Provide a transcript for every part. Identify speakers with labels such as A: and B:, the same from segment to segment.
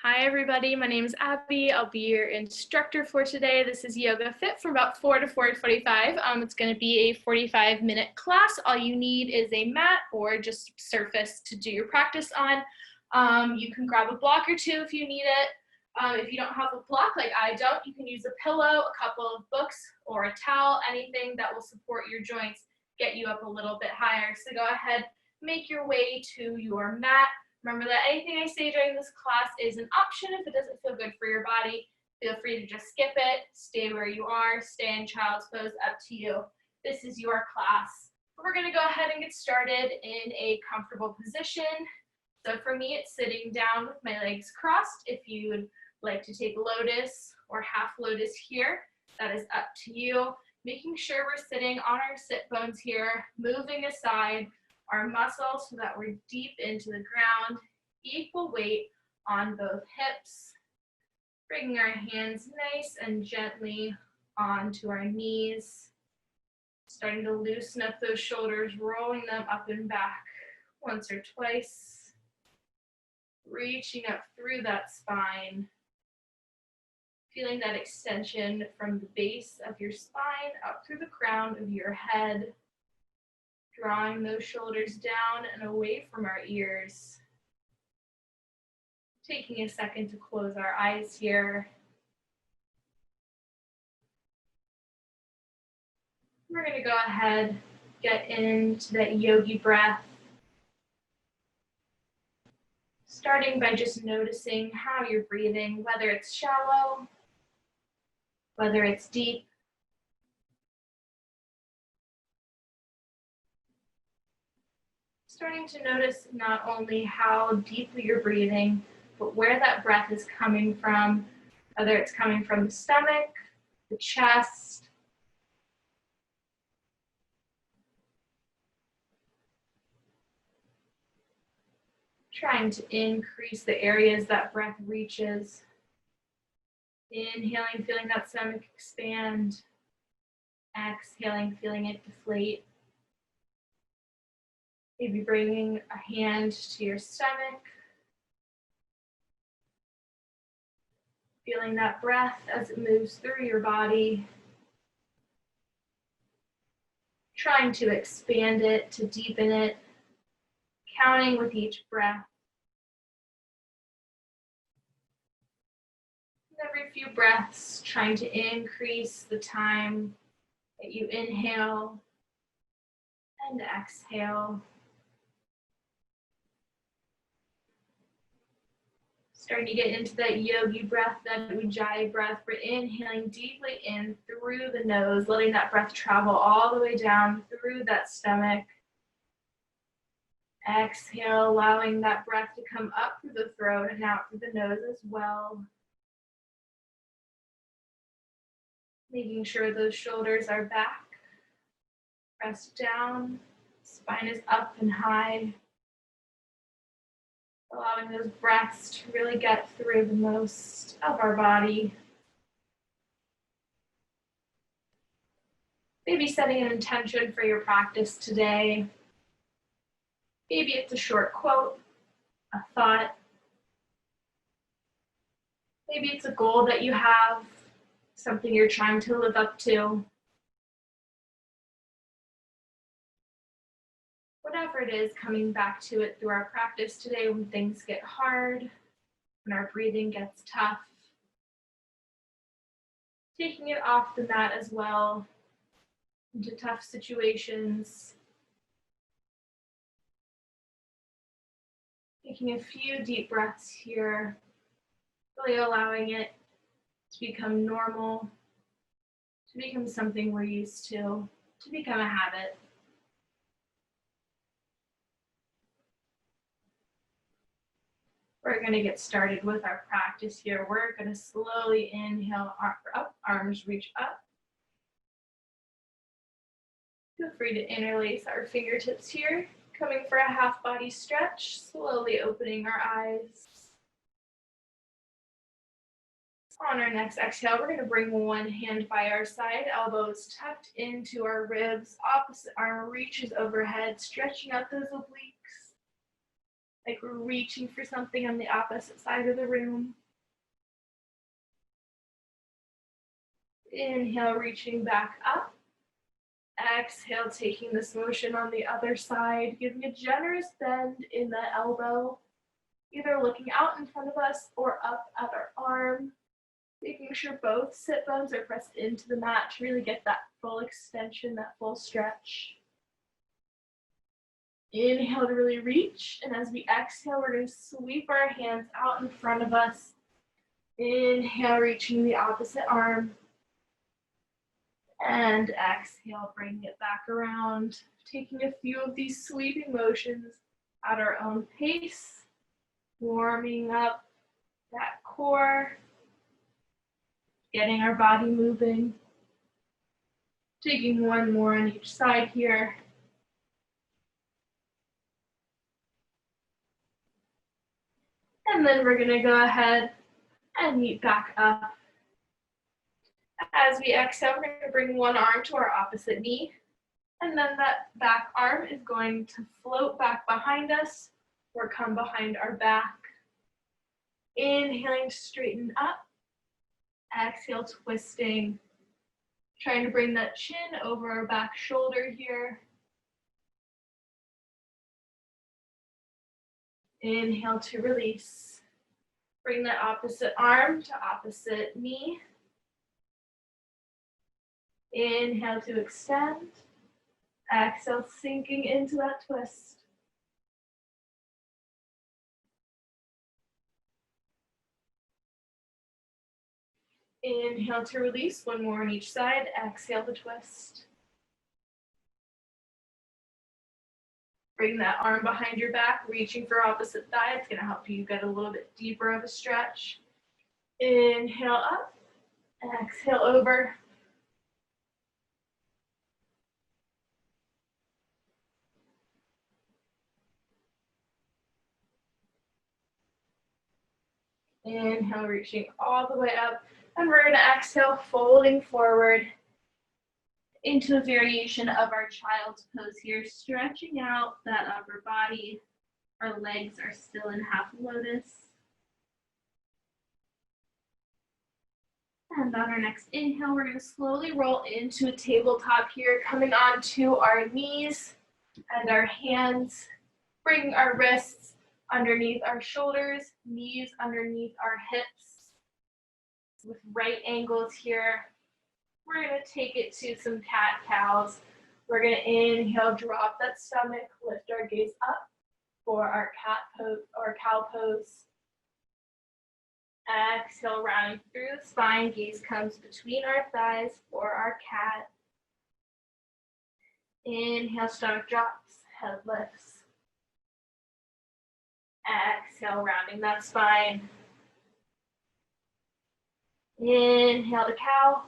A: Hi everybody, my name is Abby. I'll be your instructor for today. This is Yoga Fit from about 4 to 4:45. It's going to be a 45-minute class. All you need is a mat or just surface to do your practice on. You can grab a block or two if you need it. If you don't have a block like I don't, you can use a pillow, a couple of books, or a towel, anything that will support your joints, get you up a little bit higher. So go ahead, make your way to your mat. Remember that anything I say during this class is an option. If it doesn't feel good for your body, feel free to just skip it, stay where you are, stay in child's pose, up to you. This is your class. We're going to go ahead and get started in a comfortable position. So for me, it's sitting down with my legs crossed. If you'd like to take lotus or half lotus here, that is up to you. Making sure we're sitting on our sit bones here, moving aside our muscles so that we're deep into the ground, equal weight on both hips. Bringing our hands nice and gently onto our knees. Starting to loosen up those shoulders, rolling them up and back once or twice. Reaching up through that spine. Feeling that extension from the base of your spine up through the crown of your head. Drawing those shoulders down and away from our ears. Taking a second to close our eyes here. We're going to go ahead, get into that Yogi Breath. Starting by just noticing how you're breathing, whether it's shallow, whether it's deep. Starting to notice not only how deeply you're breathing, but where that breath is coming from, whether it's coming from the stomach, the chest, trying to increase the areas that breath reaches. Inhaling, feeling that stomach expand. Exhaling, feeling it deflate. Maybe bringing a hand to your stomach. Feeling that breath as it moves through your body. Trying to expand it, to deepen it. Counting with each breath. And every few breaths, trying to increase the time that you inhale and exhale. Starting to get into that Yogi breath, that Ujjayi breath. We're inhaling deeply in through the nose, letting that breath travel all the way down through that stomach. Exhale, allowing that breath to come up through the throat and out through the nose as well. Making sure those shoulders are back. Press down, spine is up and high. Allowing those breaths to really get through the most of our body. Maybe setting an intention for your practice today. Maybe it's a short quote, a thought. Maybe it's a goal that you have, something you're trying to live up to. Whatever it is, coming back to it through our practice today when things get hard, when our breathing gets tough. Taking it off the mat as well into tough situations. Taking a few deep breaths here, really allowing it to become normal, to become something we're used to become a habit. We're going to get started with our practice here. We're going to slowly inhale up, arms reach up. Feel free to interlace our fingertips here, coming for a half body stretch, slowly opening our eyes. On our next exhale, we're going to bring one hand by our side, elbows tucked into our ribs, opposite arm reaches overhead, stretching out those obliques. like we're reaching for something on the opposite side of the room. Inhale, reaching back up. Exhale, taking this motion on the other side, giving a generous bend in the elbow, either looking out in front of us or up at our arm, making sure both sit bones are pressed into the mat to really get that full extension, that full stretch. Inhale to really reach, and as we exhale, we're going to sweep our hands out in front of us. Inhale, reaching the opposite arm. And exhale, bringing it back around, taking a few of these sweeping motions at our own pace, warming up that core, getting our body moving. Taking one more on each side here. And then we're going to go ahead and meet back up. As we exhale, we're going to bring one arm to our opposite knee. And then that back arm is going to float back behind us or come behind our back. Inhaling, straighten up. Exhale, twisting. Trying to bring that chin over our back shoulder here. Inhale to release. Bring that opposite arm to opposite knee. Inhale to extend. Exhale, sinking into that twist. Inhale to release, one more on each side. Exhale to twist. Bring that arm behind your back, reaching for opposite thigh. It's going to help you get a little bit deeper of a stretch. Inhale up, exhale over. Inhale, reaching all the way up. And we're going to exhale, folding forward into a variation of our child's pose here, stretching out that upper body. Our legs are still in half lotus. And on our next inhale, we're going to slowly roll into a tabletop here, coming onto our knees and our hands, bringing our wrists underneath our shoulders, knees underneath our hips, with right angles here. We're going to take it to some cat-cows. We're going to inhale, drop that stomach, lift our gaze up for our cat pose or cow pose. Exhale, rounding through the spine, gaze comes between our thighs for our cat. Inhale, stomach drops, head lifts. Exhale, rounding that spine. Inhale to cow.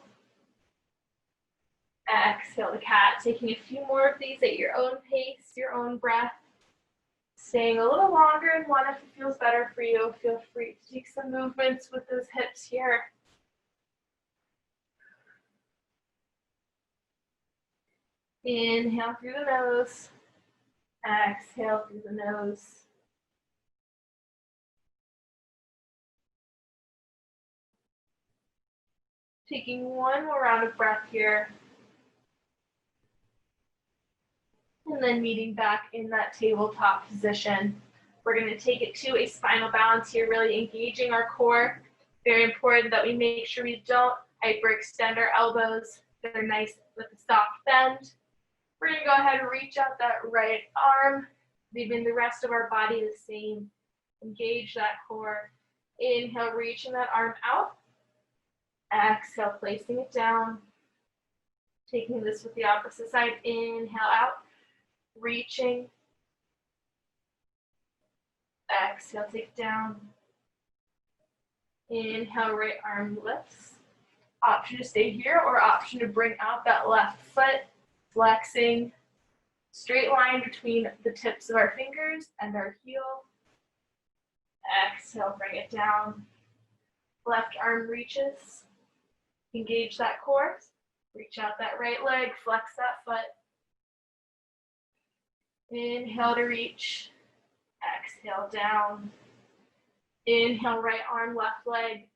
A: Exhale to cat. Taking a few more of these at your own pace, your own breath. Staying a little longer in one if it feels better for you. Feel free to take some movements with those hips here. Inhale through the nose. Exhale through the nose. Taking one more round of breath here. And then meeting back in that tabletop position. We're going to take it to a spinal balance here, really engaging our core. Very important that we make sure we don't hyperextend our elbows. They're nice with a soft bend. We're going to go ahead and reach out that right arm, leaving the rest of our body the same. Engage that core. Inhale, reaching that arm out. Exhale, placing it down. Taking this with the opposite side. Inhale out. Reaching. Exhale, take down. Inhale, right arm lifts. Option to stay here or option to bring out that left foot, flexing. Straight line between the tips of our fingers and our heel. Exhale, bring it down. Left arm reaches. Engage that core. Reach out that right leg, flex that foot. Inhale to reach. Exhale down. Inhale, right arm, left leg.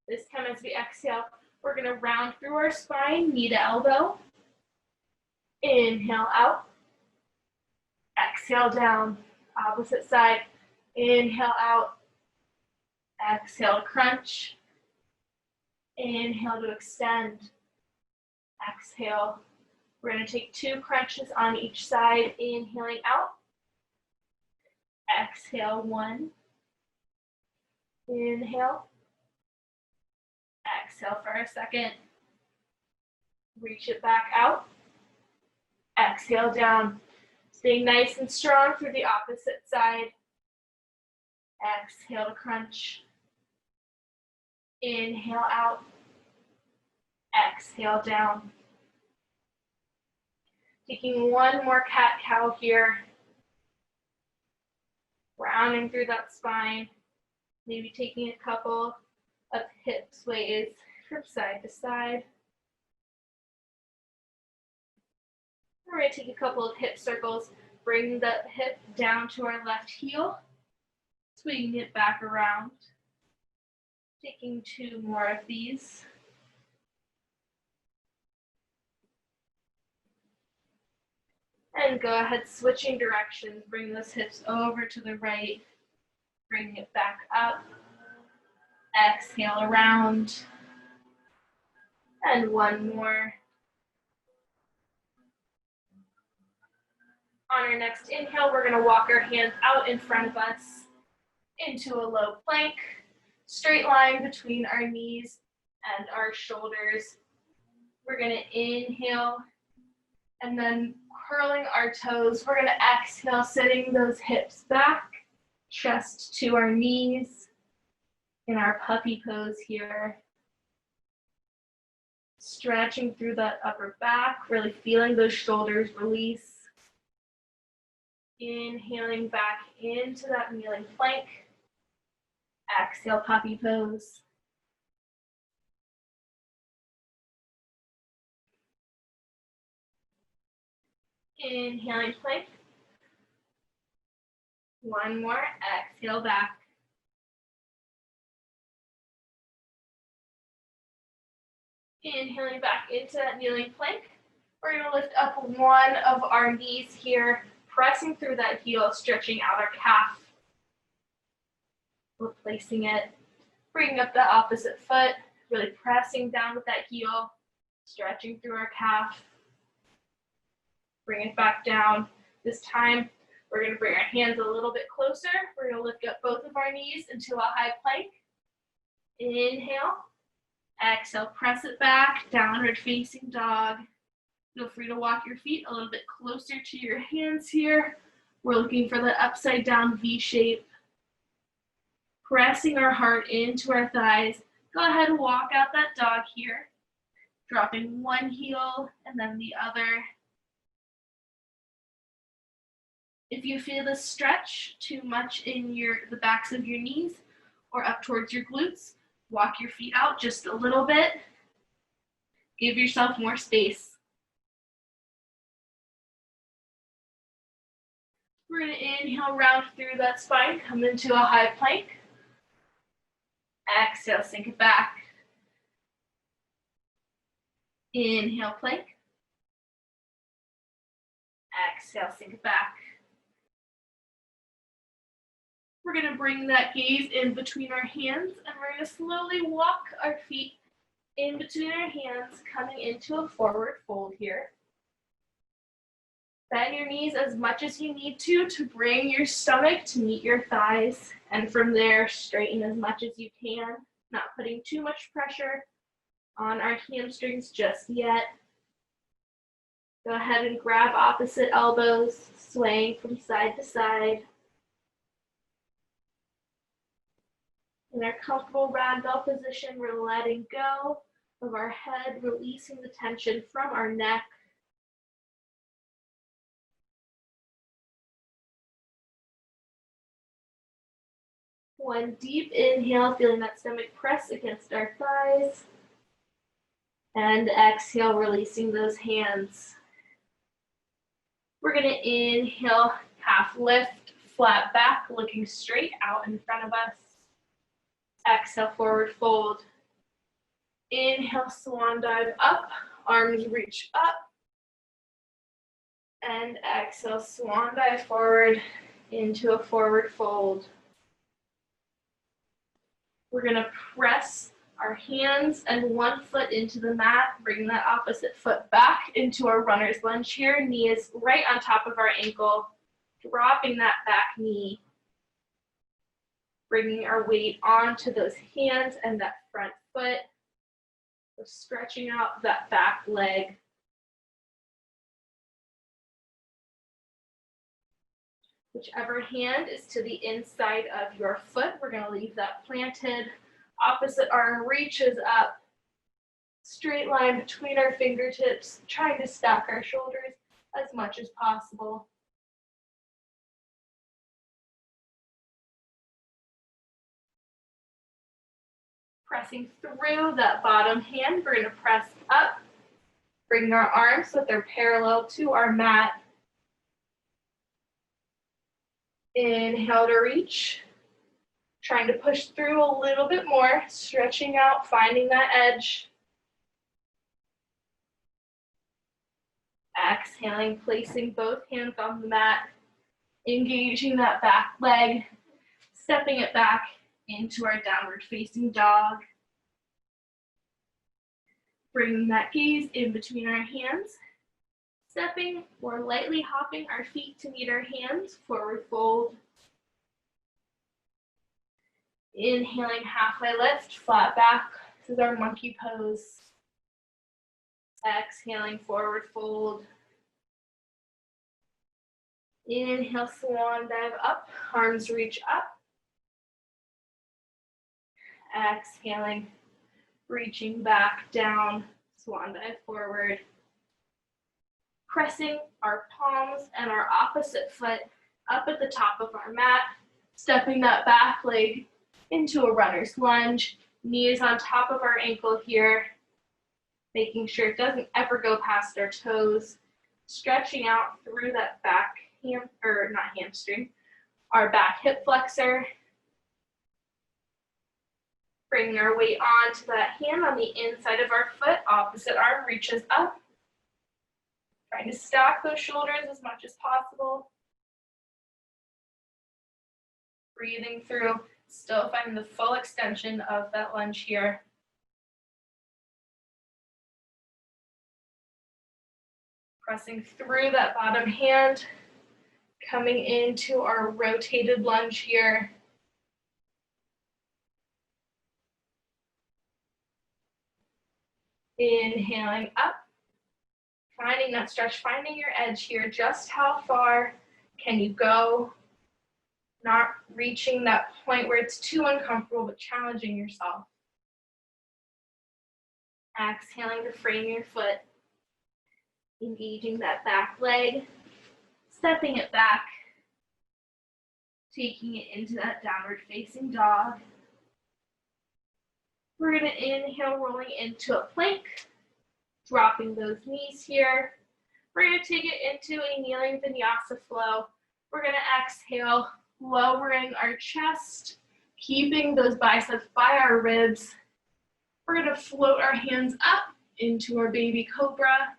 A: This time as we exhale, we're gonna round through our spine, knee to elbow. Inhale out. Exhale down. Opposite side. Inhale out. Exhale to crunch. Inhale to extend. Exhale. We're going to take 2 crunches on each side. Inhaling out. Exhale, 1. Inhale. Exhale for a second. Reach it back out. Exhale down. Staying nice and strong through the opposite side. Exhale to crunch. Inhale out. Exhale down. Taking 1 more cat-cow here. Rounding through that spine. Maybe taking a couple of hip sways from side to side. We're going to take a couple of hip circles. Bring the hip down to our left heel. Swinging it back around. Taking 2 more of these. And go ahead, switching directions. Bring those hips over to the right. Bring it back up. Exhale around. And 1 more. On our next inhale, we're going to walk our hands out in front of us into a low plank. Straight line between our knees and our shoulders. We're going to inhale and then curling our toes. We're going to exhale, sitting those hips back, chest to our knees in our puppy pose here. Stretching through that upper back, really feeling those shoulders release. Inhaling back into that kneeling plank. Exhale, puppy pose. Inhaling plank. 1 more, exhale back. Inhaling back into that kneeling plank. We're going to lift up 1 of our knees here, pressing through that heel, stretching out our calf. Replacing it. Bringing up the opposite foot, really pressing down with that heel, stretching through our calf. Bring it back down. This time, we're going to bring our hands a little bit closer. We're going to lift up both of our knees into a high plank. Inhale. Exhale, press it back, downward facing dog. Feel free to walk your feet a little bit closer to your hands here. We're looking for the upside down V shape. Pressing our heart into our thighs. Go ahead and walk out that dog here. Dropping 1 heel and then the other. If you feel the stretch too much in the backs of your knees or up towards your glutes, walk your feet out just a little bit. Give yourself more space. We're going to inhale, round through that spine, come into a high plank. Exhale, sink it back. Inhale, plank. Exhale, sink it back. We're going to bring that gaze in between our hands, and we're going to slowly walk our feet in between our hands, coming into a forward fold here. Bend your knees as much as you need to bring your stomach to meet your thighs. And from there, straighten as much as you can, not putting too much pressure on our hamstrings just yet. Go ahead and grab opposite elbows, swaying from side to side. In our comfortable ragdoll position, we're letting go of our head, releasing the tension from our neck. One deep inhale, feeling that stomach press against our thighs. And exhale, releasing those hands. We're going to inhale, half lift, flat back, looking straight out in front of us. Exhale, forward fold. Inhale, swan dive up, arms reach up. And exhale, swan dive forward into a forward fold. We're gonna press our hands and one foot into the mat, bring that opposite foot back into our runner's lunge here. Knee is right on top of our ankle, dropping that back knee. Bringing our weight onto those hands and that front foot. So stretching out that back leg. Whichever hand is to the inside of your foot, we're going to leave that planted. Opposite arm reaches up. Straight line between our fingertips, trying to stack our shoulders as much as possible. Pressing through that bottom hand, we're going to press up. Bring our arms so that they're parallel to our mat. Inhale to reach. Trying to push through a little bit more, stretching out, finding that edge. Exhaling, placing both hands on the mat, engaging that back leg, stepping it back into our downward facing dog. Bringing that gaze in between our hands, stepping or lightly hopping our feet to meet our hands, forward fold. Inhaling, halfway lift, flat back. This is our monkey pose. Exhaling, forward fold. Inhale, swan dive up, arms reach up. Exhaling, reaching back down, swan dive forward. Pressing our palms and our opposite foot up at the top of our mat, stepping that back leg into a runner's lunge. Knees on top of our ankle here, making sure it doesn't ever go past our toes. Stretching out through that back hamstring, our back hip flexor. Bringing our weight onto that hand on the inside of our foot, opposite arm reaches up. Trying to stack those shoulders as much as possible. Breathing through, still finding the full extension of that lunge here. Pressing through that bottom hand, coming into our rotated lunge here. Inhaling up, finding that stretch, finding your edge here. Just how far can you go? Not reaching that point where it's too uncomfortable, but challenging yourself. Exhaling to frame your foot. Engaging that back leg, stepping it back, taking it into that downward facing dog. We're going to inhale, rolling into a plank, dropping those knees here. We're going to take it into a kneeling vinyasa flow. We're going to exhale, lowering our chest, keeping those biceps by our ribs. We're going to float our hands up into our baby cobra,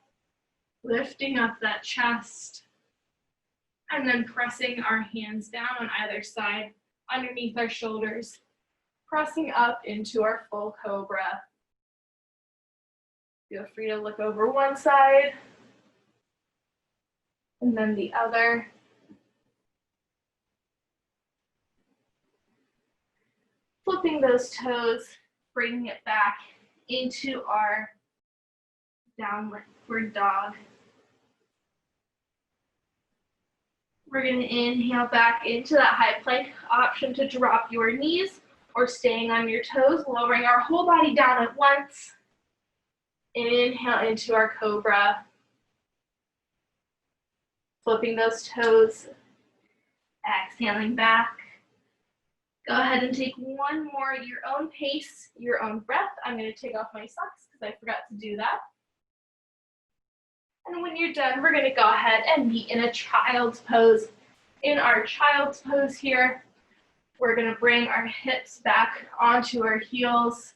A: lifting up that chest, and then pressing our hands down on either side underneath our shoulders, pressing up into our full cobra. Feel free to look over one side and then the other. Flipping those toes, bringing it back into our downward dog. We're going to inhale back into that high plank, option to drop your knees or staying on your toes, lowering our whole body down at once. Inhale into our cobra. Flipping those toes, exhaling back. Go ahead and take one more at your own pace, your own breath. I'm going to take off my socks because I forgot to do that. And when you're done, we're going to go ahead and meet in a child's pose. In our child's pose here, we're going to bring our hips back onto our heels,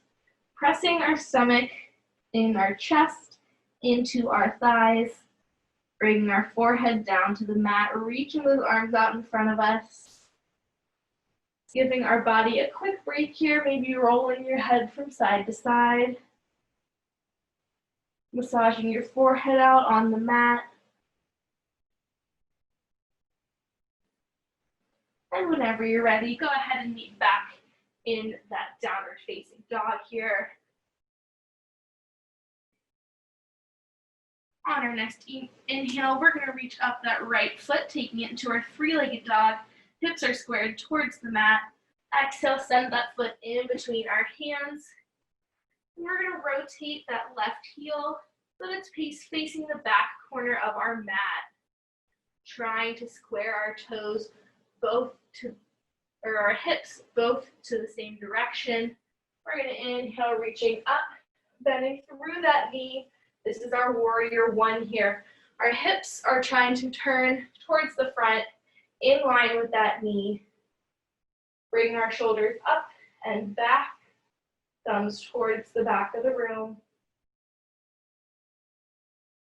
A: pressing our stomach in our chest into our thighs, bringing our forehead down to the mat, reaching those arms out in front of us, giving our body a quick break here, maybe rolling your head from side to side, massaging your forehead out on the mat. And whenever you're ready, go ahead and meet back in that downward facing dog here. On our next inhale, we're going to reach up that right foot, taking it into our three-legged dog. Hips are squared towards the mat. Exhale, send that foot in between our hands. We're going to rotate that left heel so that it's facing the back corner of our mat. Trying to square our toes our hips both to the same direction. We're going to inhale, reaching up, bending through that knee. This is our warrior one here. Our hips are trying to turn towards the front in line with that knee. Bring our shoulders up and back, thumbs towards the back of the room.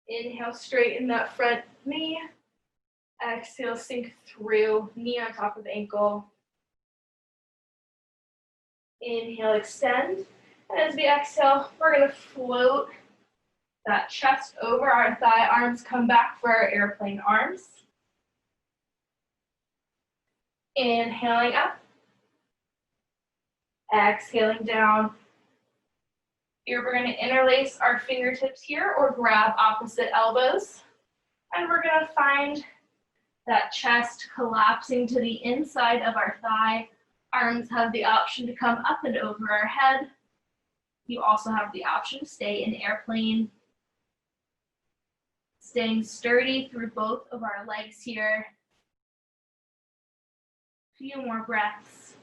A: Inhale, straighten that front knee. Exhale, sink through, knee on top of ankle. Inhale, extend. And as we exhale, we're going to float that chest over our thigh. Arms come back for our airplane arms. Inhaling up. Exhaling down. Here we're going to interlace our fingertips here or grab opposite elbows. And we're going to find that chest collapsing to the inside of our thigh. Arms have the option to come up and over our head. You also have the option to stay in airplane. Staying sturdy through both of our legs here. A few more breaths.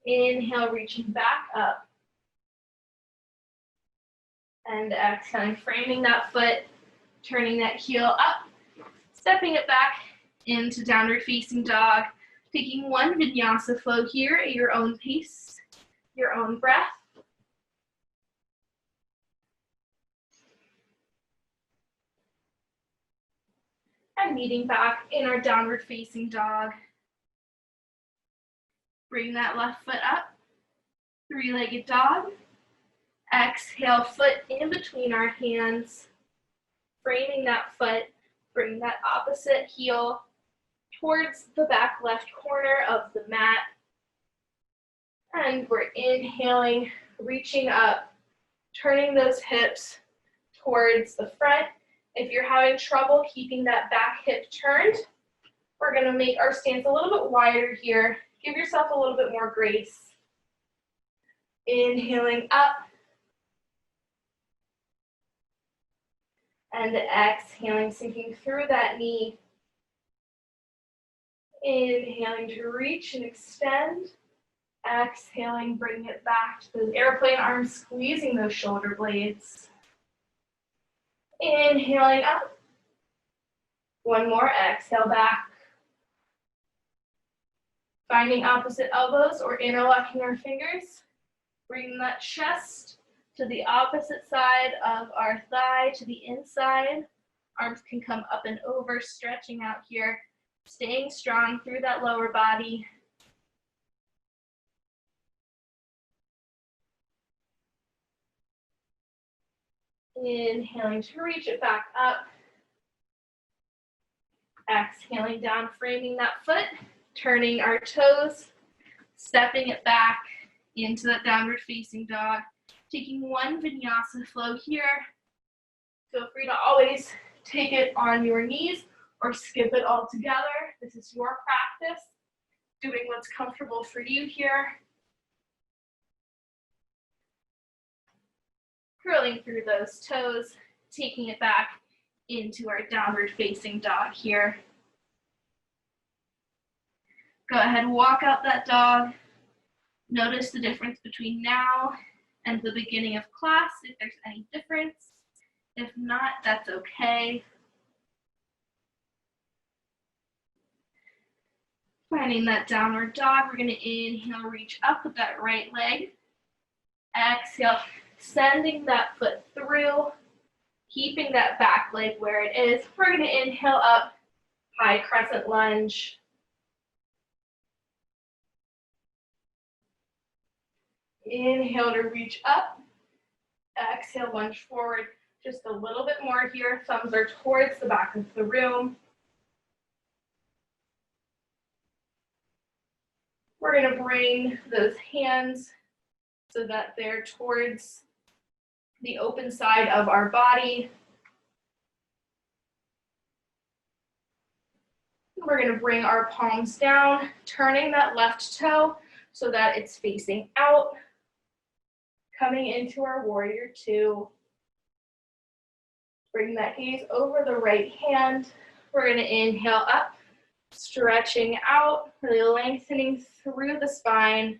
A: Inhale, reaching back up. And exhaling, framing that foot, turning that heel up, stepping it back into downward facing dog, taking one vinyasa flow here at your own pace, your own breath. And meeting back in our downward facing dog. Bring that left foot up, three-legged dog. Exhale, foot in between our hands, framing that foot, bring that opposite heel towards the back left corner of the mat. And we're inhaling, reaching up, turning those hips towards the front. If you're having trouble keeping that back hip turned, we're going to make our stance a little bit wider here. Give yourself a little bit more grace. Inhaling up. And exhaling, sinking through that knee. Inhaling to reach and extend. Exhaling, bring it back to those airplane arms, squeezing those shoulder blades. Inhaling up. One more, exhale back. Finding opposite elbows or interlocking our fingers. Bringing that chest to the opposite side of our thigh, to the inside. Arms can come up and over, stretching out here. Staying strong through that lower body. Inhaling to reach it back up. Exhaling down, framing that foot, turning our toes, stepping it back into that downward facing dog. Taking one vinyasa flow here. Feel free to always take it on your knees or skip it all together. This is your practice, doing what's comfortable for you here. Curling through those toes, taking it back into our downward facing dog here. Go ahead, walk out that dog. Notice the difference between now and the beginning of class, if there's any difference. If not, that's okay. Finding that downward dog, we're going to inhale, reach up with that right leg. Exhale, sending that foot through, keeping that back leg where it is. We're going to inhale up, high crescent lunge. Inhale to reach up. Exhale, lunge forward. Just a little bit more here. Thumbs are towards the back of the room. We're going to bring those hands so that they're towards the open side of our body. We're going to bring our palms down, turning that left toe so that it's facing out. Coming into our warrior two. Bring that gaze over the right hand. We're going to inhale up, stretching out, really lengthening through the spine.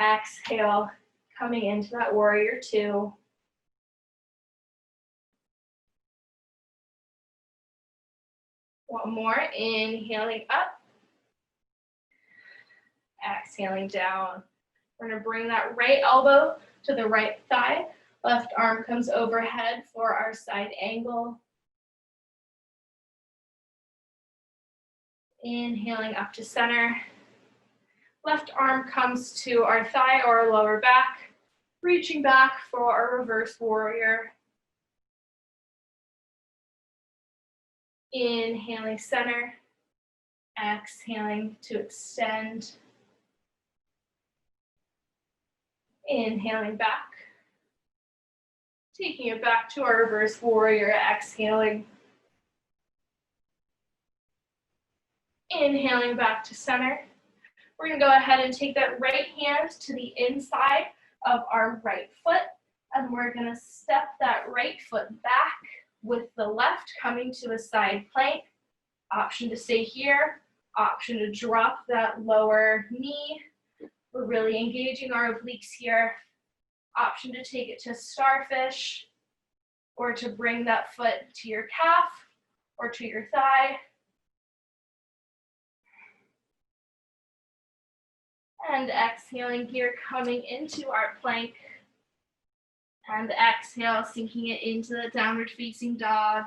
A: Exhale, coming into that warrior two. One more, inhaling up, exhaling down. We're going to bring that right elbow to the right thigh. Left arm comes overhead for our side angle. Inhaling up to center. Left arm comes to our thigh or our lower back. Reaching back for our reverse warrior. Inhaling center. Exhaling to extend. Inhaling back. Taking it back to our reverse warrior, exhaling. Inhaling back to center. We're going to go ahead and take that right hand to the inside of our right foot, and we're going to step that right foot back with the left coming to a side plank. Option to stay here, option to drop that lower knee. We're really engaging our obliques here. Option to take it to starfish, or to bring that foot to your calf or to your thigh. And exhaling here, coming into our plank. And exhale, sinking it into the downward facing dog.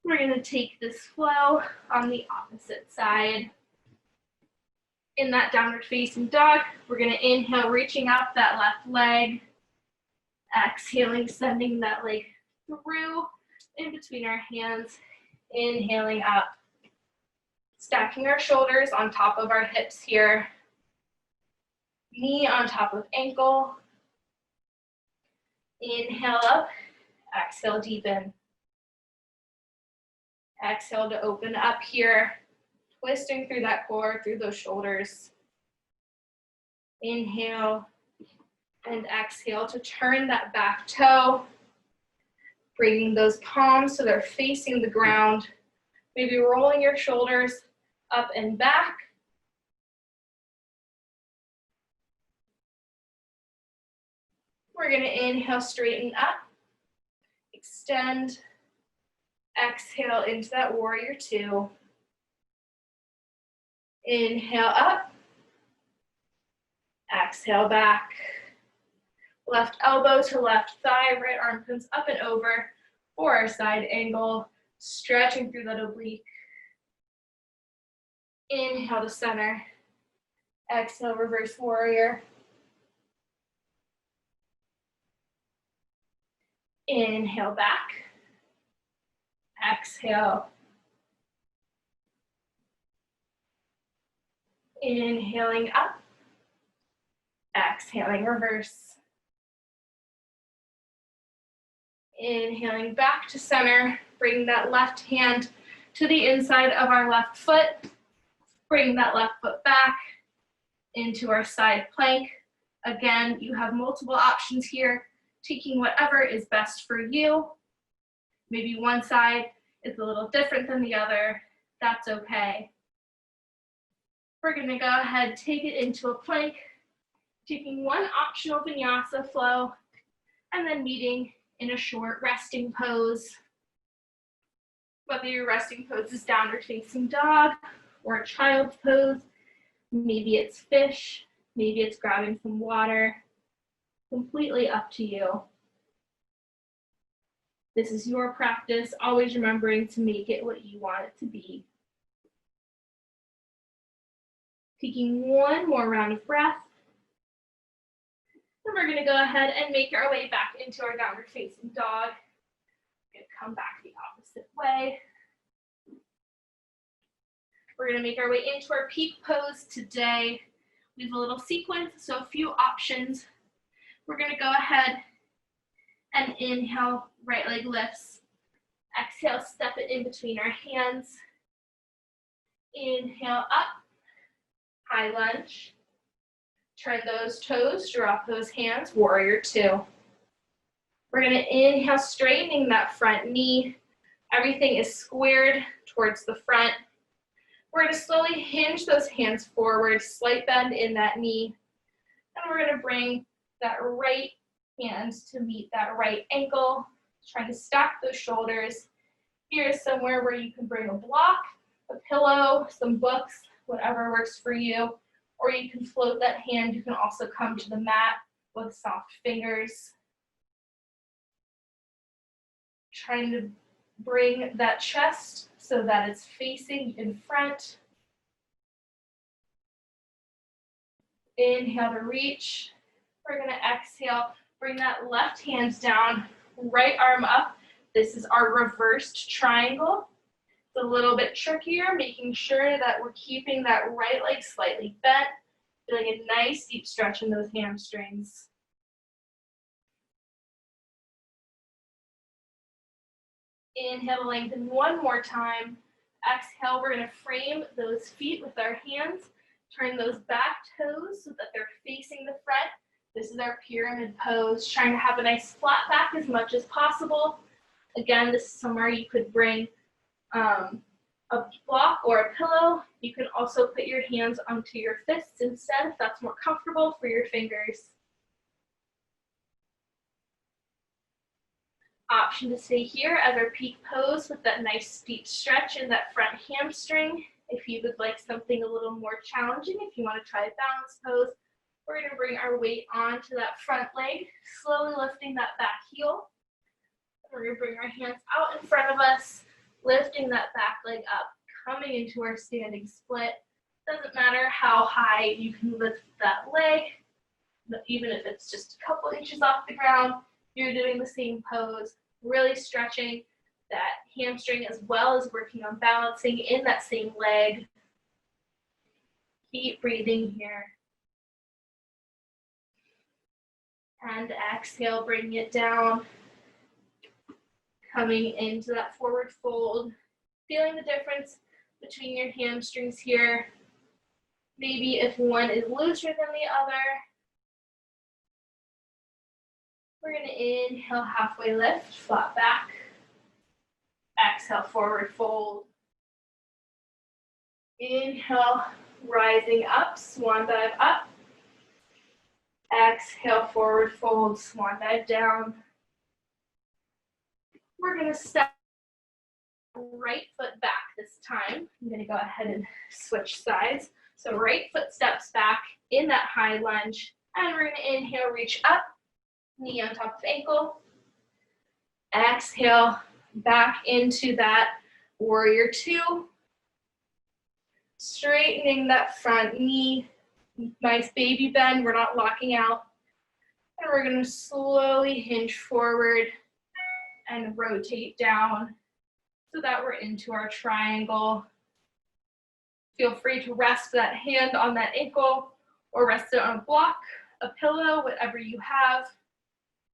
A: We're going to take this flow on the opposite side. In that downward facing dog, we're going to inhale, reaching up that left leg. Exhaling, sending that leg through in between our hands. Inhaling up. Stacking our shoulders on top of our hips here. Knee on top of ankle. Inhale up. Exhale, deepen. Exhale to open up here. Twisting through that core, through those shoulders. Inhale and exhale to turn that back toe. Bringing those palms so they're facing the ground. Maybe rolling your shoulders up and back. We're going to inhale, straighten up. Extend. Exhale into that warrior two. Inhale up, exhale back. Left elbow to left thigh, right arm comes up and over for our side angle, stretching through that oblique. Inhale to center, exhale, reverse warrior. Inhale back, exhale. Inhaling up, exhaling reverse. Inhaling back to center, bring that left hand to the inside of our left foot. Bring that left foot back into our side plank. Again, you have multiple options here, taking whatever is best for you. Maybe one side is a little different than the other. That's okay. We're going to go ahead, take it into a plank, Taking one optional vinyasa flow and then meeting in a short resting pose. Whether your resting pose is downward facing dog or a child's pose, maybe it's fish, maybe it's grabbing some water, completely up to you. This is your practice, always remembering to make it what you want it to be. Taking one more round of breath. Then we're going to go ahead and make our way back into our downward facing dog. We're going to come back the opposite way. We're going to make our way into our peak pose today. We have a little sequence, so a few options. We're going to go ahead and inhale, right leg lifts. Exhale, step it in between our hands. Inhale up, high lunge. Turn those toes, drop those hands, warrior two. We're going to inhale, straightening that front knee. Everything is squared towards the front. We're going to slowly hinge those hands forward, slight bend in that knee. And we're going to bring that right hand to meet that right ankle, trying to stack those shoulders. Here's somewhere where you can bring a block, a pillow, some books, whatever works for you. Or you can float that hand. You can also come to the mat with soft fingers. Trying to bring that chest so that it's facing in front. Inhale to reach. We're going to exhale. Bring that left hand down, right arm up. This is our reversed triangle. It's a little bit trickier, making sure that we're keeping that right leg slightly bent, feeling a nice deep stretch in those hamstrings. Inhale to lengthen one more time. Exhale, we're going to frame those feet with our hands. Turn those back toes so that they're facing the front. This is our pyramid pose, trying to have a nice flat back as much as possible. Again, this is somewhere you could bring a block or a pillow. You can also put your hands onto your fists instead if that's more comfortable for your fingers. Option to stay here as our peak pose with that nice deep stretch in that front hamstring. If you would like something a little more challenging, if you want to try a balance pose, we're going to bring our weight onto that front leg, slowly lifting that back heel. We're going to bring our hands out in front of us, lifting that back leg up, coming into our standing split. Doesn't matter how high you can lift that leg, even if it's just a couple inches off the ground, you're doing the same pose, really stretching that hamstring as well as working on balancing in that same leg. Keep breathing here. And exhale, bring it down. Coming into that forward fold. Feeling the difference between your hamstrings here. Maybe if one is looser than the other. We're going to inhale, halfway lift, flat back. Exhale, forward fold. Inhale, rising up, swan dive up. Exhale, forward fold, swan dive down. We're going to step right foot back this time. I'm going to go ahead and switch sides. So right foot steps back in that high lunge. And we're going to inhale, reach up, knee on top of ankle. Exhale, back into that warrior two. Straightening that front knee. Nice baby bend, we're not locking out. And we're going to slowly hinge forward and rotate down so that we're into our triangle. Feel free to rest that hand on that ankle or rest it on a block, a pillow, whatever you have.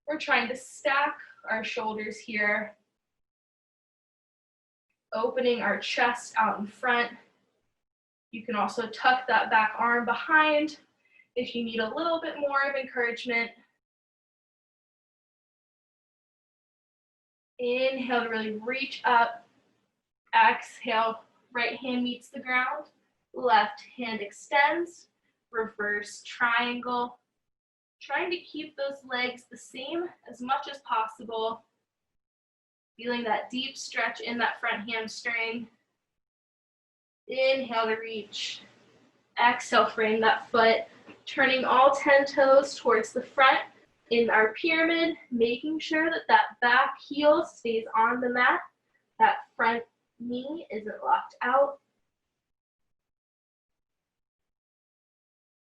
A: We're trying to stack our shoulders here, opening our chest out in front. You can also tuck that back arm behind if you need a little bit more of encouragement. Inhale to really reach up. Exhale, right hand meets the ground. Left hand extends. Reverse triangle. Trying to keep those legs the same as much as possible. Feeling that deep stretch in that front hamstring. Inhale to reach. Exhale, frame that foot. Turning all 10 toes towards the front in our pyramid, making sure that that back heel stays on the mat. That front knee isn't locked out.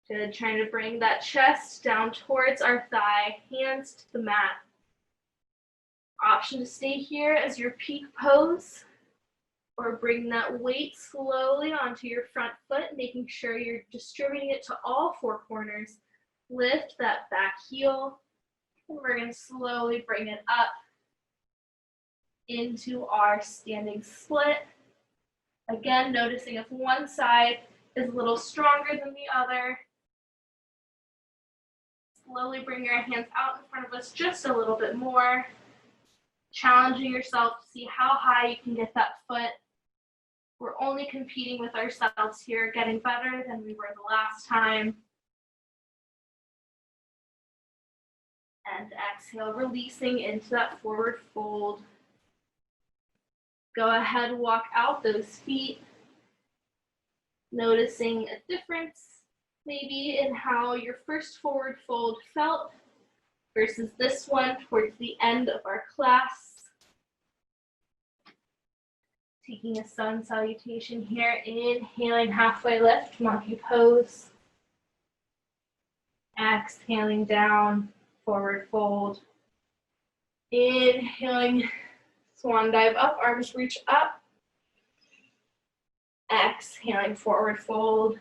A: Good, trying to bring that chest down towards our thigh, hands to the mat. Option to stay here as your peak pose, or bring that weight slowly onto your front foot, making sure you're distributing it to all four corners. Lift that back heel, and we're going to slowly bring it up into our standing split. Again, noticing if one side is a little stronger than the other. Slowly bring your hands out in front of us just a little bit more. Challenging yourself to see how high you can get that foot. We're only competing with ourselves here, getting better than we were the last time. And exhale, releasing into that forward fold. Go ahead, walk out those feet. Noticing a difference maybe in how your first forward fold felt versus this one towards the end of our class. Taking a sun salutation here, inhaling halfway lift, monkey pose. Exhaling down, forward fold. Inhaling, swan dive up, arms reach up. Exhaling, forward fold.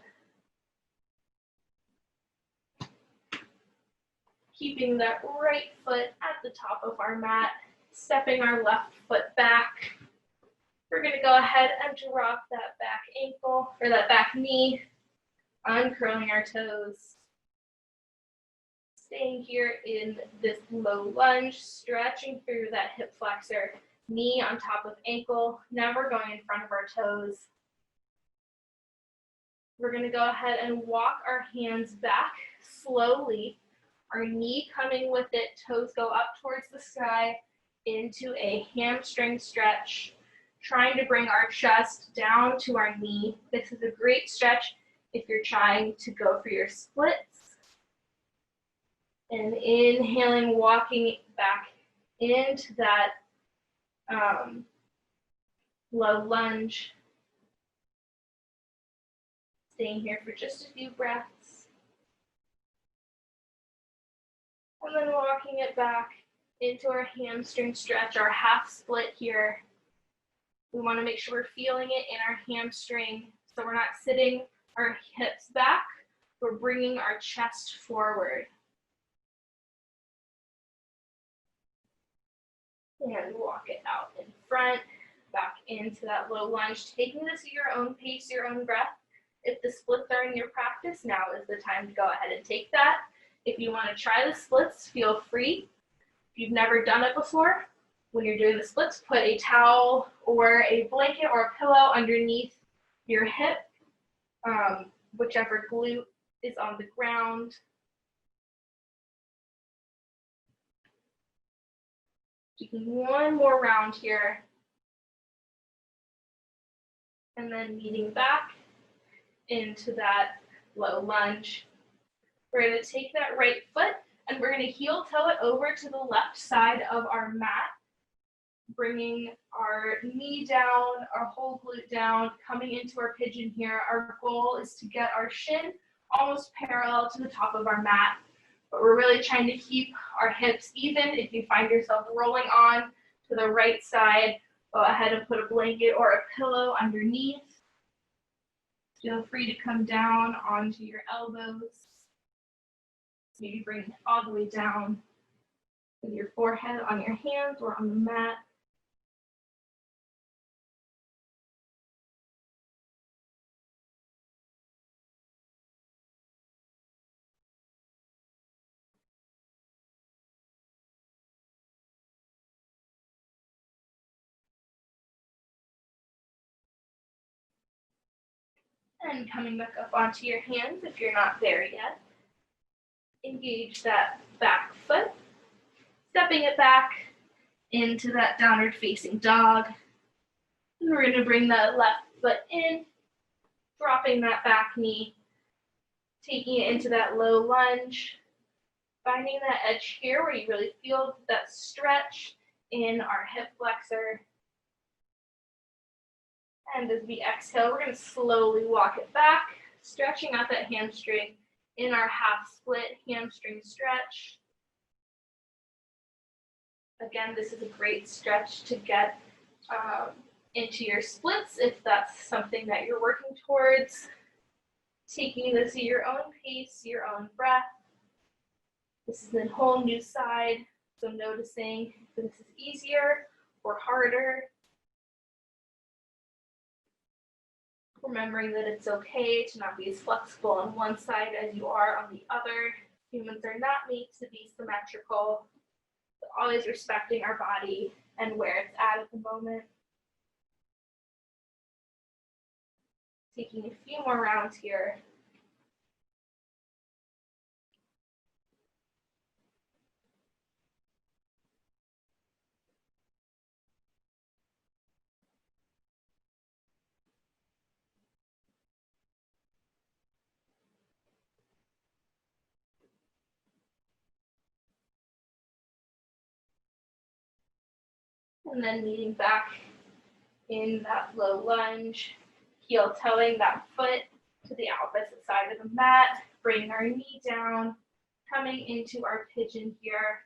A: Keeping that right foot at the top of our mat, stepping our left foot back. We're going to go ahead and drop that back ankle, or that back knee, uncurling our toes. Staying here in this low lunge, stretching through that hip flexor, knee on top of ankle. Now we're going in front of our toes. We're going to go ahead and walk our hands back slowly. Our knee coming with it, toes go up towards the sky into a hamstring stretch. Trying to bring our chest down to our knee. This is a great stretch if you're trying to go for your splits. And inhaling, walking back into that low lunge. Staying here for just a few breaths. And then walking it back into our hamstring stretch, our half split here. We want to make sure we're feeling it in our hamstring. So we're not sitting our hips back, we're bringing our chest forward. And walk it out in front, back into that low lunge, taking this at your own pace, your own breath. If the splits are in your practice, now is the time to go ahead and take that. If you want to try the splits, feel free. If you've never done it before, when you're doing the splits, put a towel or a blanket or a pillow underneath your hip, whichever glute is on the ground. Taking one more round here. And then meeting back into that low lunge. We're going to take that right foot and we're going to heel toe it over to the left side of our mat. Bringing our knee down, our whole glute down, coming into our pigeon here. Our goal is to get our shin almost parallel to the top of our mat. But we're really trying to keep our hips even. If you find yourself rolling on to the right side, go ahead and put a blanket or a pillow underneath. Feel free to come down onto your elbows. Maybe bring it all the way down with your forehead on your hands or on the mat. And coming back up onto your hands if you're not there yet. engage that back foot, stepping it back into that downward facing dog. And we're going to bring that left foot in, dropping that back knee, taking it into that low lunge, finding that edge here where you really feel that stretch in our hip flexor. And as we exhale, we're going to slowly walk it back, stretching out that hamstring in our half split hamstring stretch. Again, this is a great stretch to get into your splits if that's something that you're working towards. Taking this at your own pace, your own breath. This is a whole new side, so noticing if this is easier or harder. Remembering that it's okay to not be as flexible on one side as you are on the other. Humans are not made to be symmetrical. So always respecting our body and where it's at the moment. Taking a few more rounds here. And then meeting back in that low lunge, heel toeing that foot to the opposite side of the mat, bringing our knee down, coming into our pigeon here.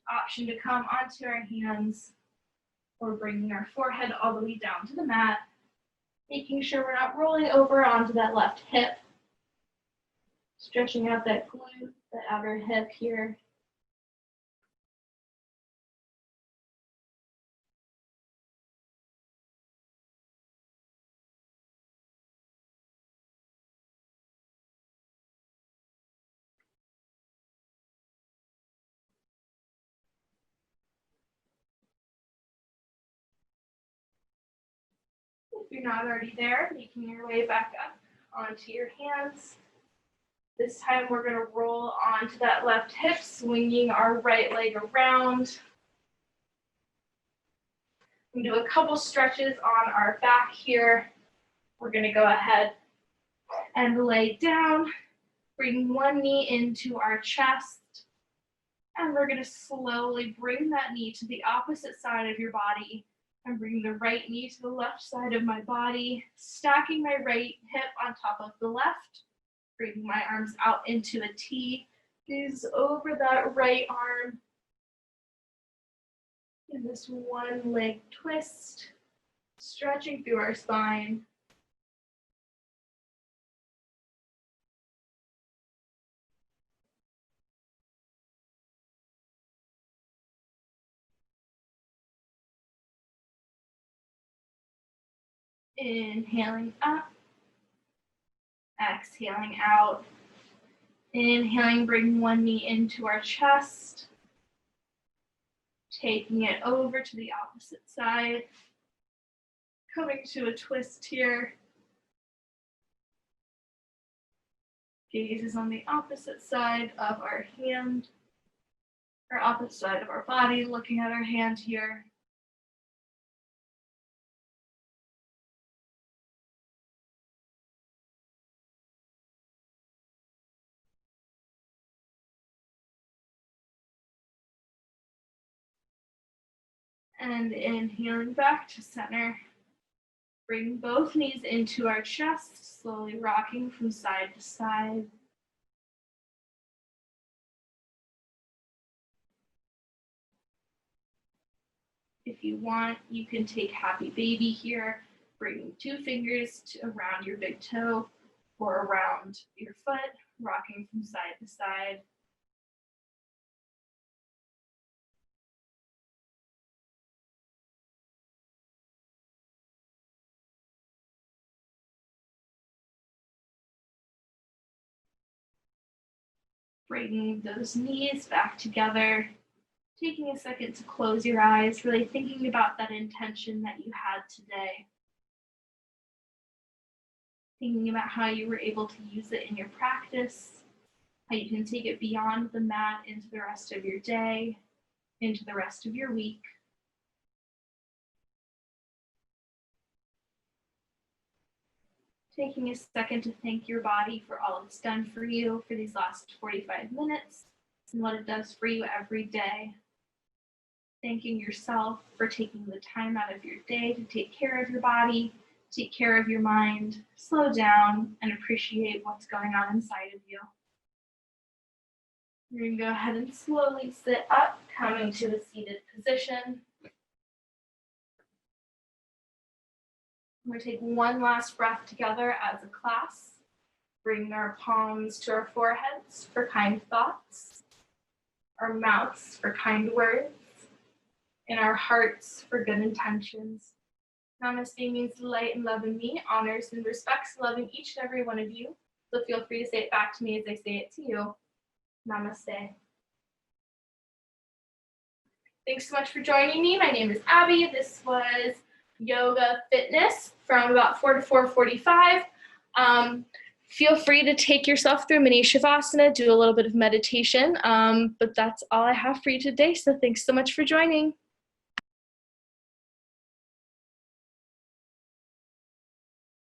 A: Option to come onto our hands or bringing our forehead all the way down to the mat, making sure we're not rolling over onto that left hip, stretching out that glute, the outer hip here. If you're not already there, making your way back up onto your hands. This time we're going to roll onto that left hip, swinging our right leg around. We do a couple stretches on our back here. We're going to go ahead and lay down, bring one knee into our chest, and we're going to slowly bring that knee to the opposite side of your body. I'm bringing the right knee to the left side of my body, stacking my right hip on top of the left, bringing my arms out into a T, gaze over that right arm, in this one leg twist, stretching through our spine. Inhaling up, exhaling out. Inhaling, bring one knee into our chest, taking it over to the opposite side, coming to a twist here. Gaze is on the opposite side of our hand, or opposite side of our body, looking at our hand here. And inhaling back to center. Bring both knees into our chest, slowly rocking from side to side. If you want, you can take happy baby here, bringing 2 fingers around your big toe or around your foot, rocking from side to side. Bringing those knees back together, taking a second to close your eyes, really thinking about that intention that you had today. Thinking about how you were able to use it in your practice. how you can take it beyond the mat into the rest of your day, into the rest of your week. Taking a second to thank your body for all it's done for you for these last 45 minutes and what it does for you every day. Thanking yourself for taking the time out of your day to take care of your body, take care of your mind, slow down, and appreciate what's going on inside of you. You're going to go ahead and slowly sit up, coming to a seated position. We're going to take one last breath together as a class. Bring our palms to our foreheads for kind thoughts, our mouths for kind words, and our hearts for good intentions. Namaste means light and love in me, honors and respects loving each and every one of you. So feel free to say it back to me as I say it to you. Namaste. Thanks so much for joining me. My name is Abby. This was Yoga Fitness from about 4 to 4:45. Feel free to take yourself through mini shavasana, do a little bit of meditation, but that's all I have for you today. So thanks so much for joining.